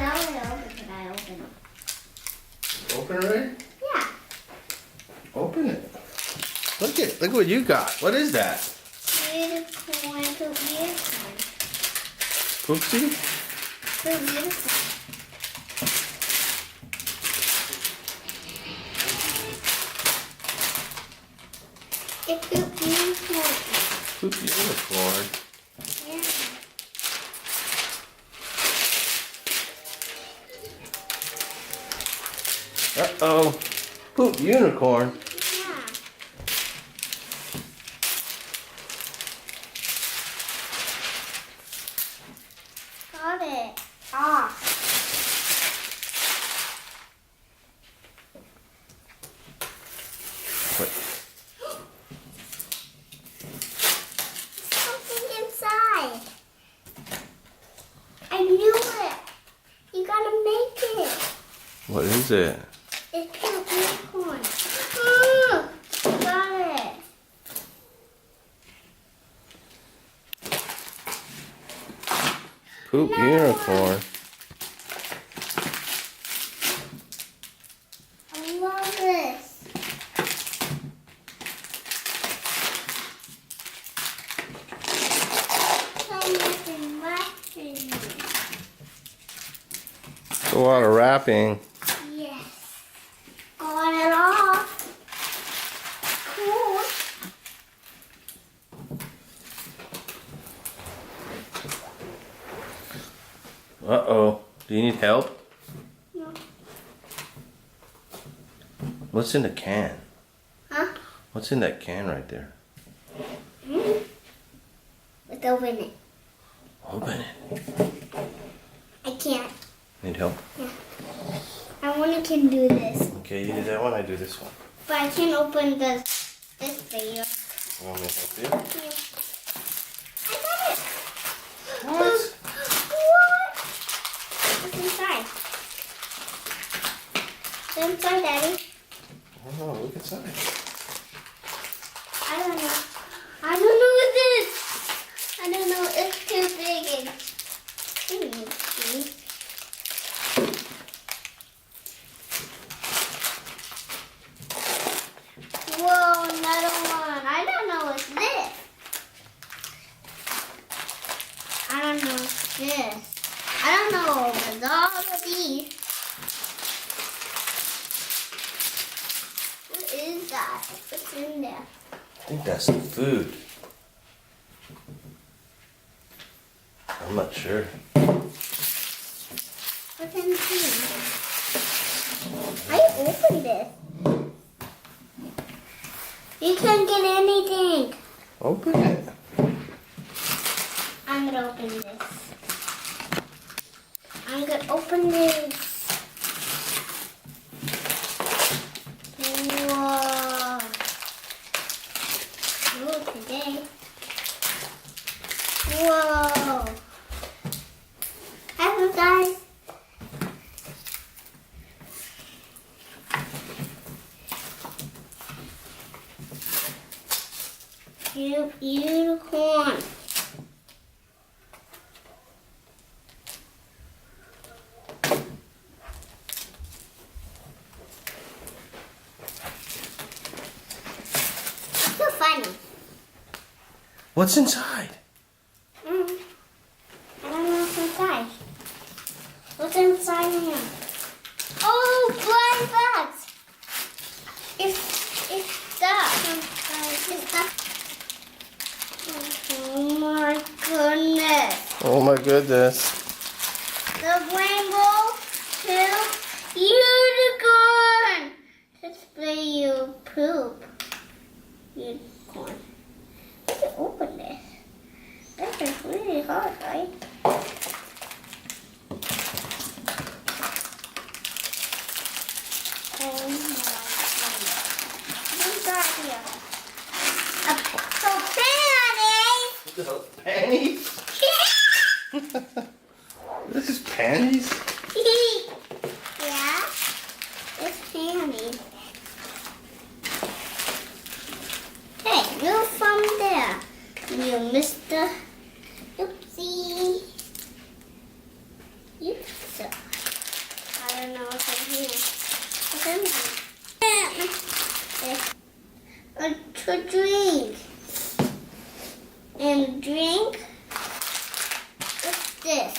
now I open it. I open it. Open it already? Yeah. Open it. Look what you got. What is that? Unicorn, poop unicorn. Poopsie? Poop unicorn. It's poop unicorn. Poop unicorn. Yeah. Uh-oh. Poop unicorn. Yeah. Got it. Off. What? Something inside. I knew it. You gotta make it. What is it? It's poop unicorn. Got it. Poop No. unicorn. I love this. I'm making wrapping. A lot of wrapping. Yes. On and off. Cool. Uh-oh. Do you need help? No. What's in the can? Huh? What's in that can right there? Let's open it. Open it. I can't. Need help? I only can do this. Okay, you do that one, I do this one. But I can't open this video. You want me to help you? Yeah. I got it. What? What? What's inside? What's inside, Daddy? I don't know, look inside. I don't know. I don't know what this is. I don't know. It's too big. Whoa, another one. I don't know what's this. I don't know what's this. I don't know what's all of these. What is that? What's in there? I think that's the food. I'm not sure. What's in here? I opened it. You can't get anything. Open it. I'm gonna open this. I'm gonna open this. Whoa. Ooh, today. Whoa. Hello, guys. Unicorn. So funny. What's inside? I don't know what's inside. What's inside here? Oh, blind bags. It's that. It's that. Oh my goodness. Oh my goodness. The rainbow two unicorn. Display you poop. Unicorn. I can open this. This is really hard, right? Oh my goodness. What's that here? So panties. Panties? This is panties? Yeah, it's panties. Hey, you're from there. You Mr. Oopsie. You suck. To drink. And drink. What's this?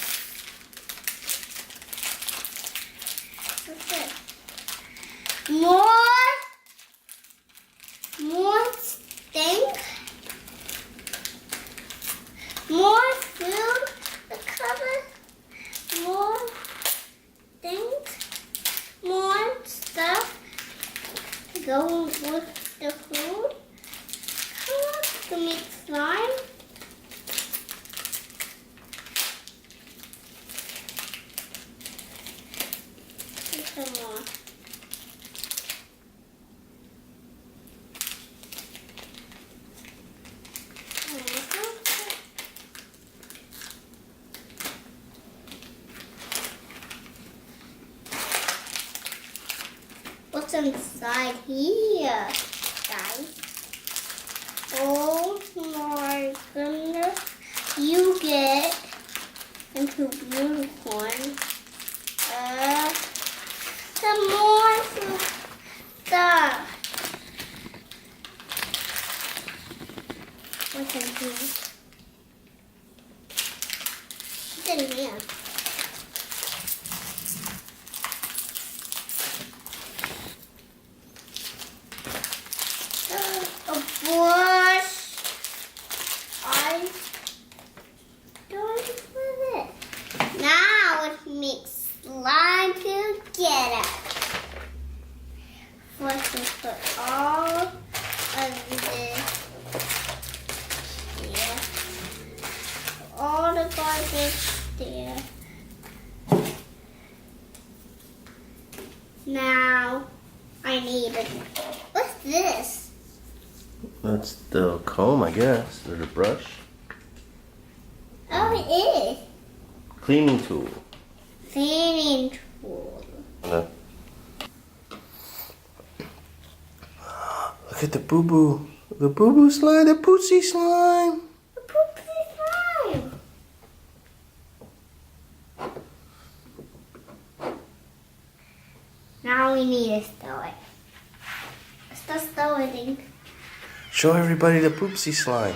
What's this? More stink. More food to cover. More things. More stuff to go with the food. To make slime. And some more. What's inside here, guys? Oh my goodness. You get into unicorn. Some more stuff. What's in here? What's in here? A brush. I don't with it. Now it makes slime together. First we put all of this here. All the garbage there. Now I need it. What's this? That's the comb, I guess, or the brush. Oh, it is. Cleaning tool. Cleaning tool. Look at the boo boo. The boo boo slime, the poopsie slime. The poopsie slime. Now we need to stow it. Let's stow it in. Show everybody the poopsie slime.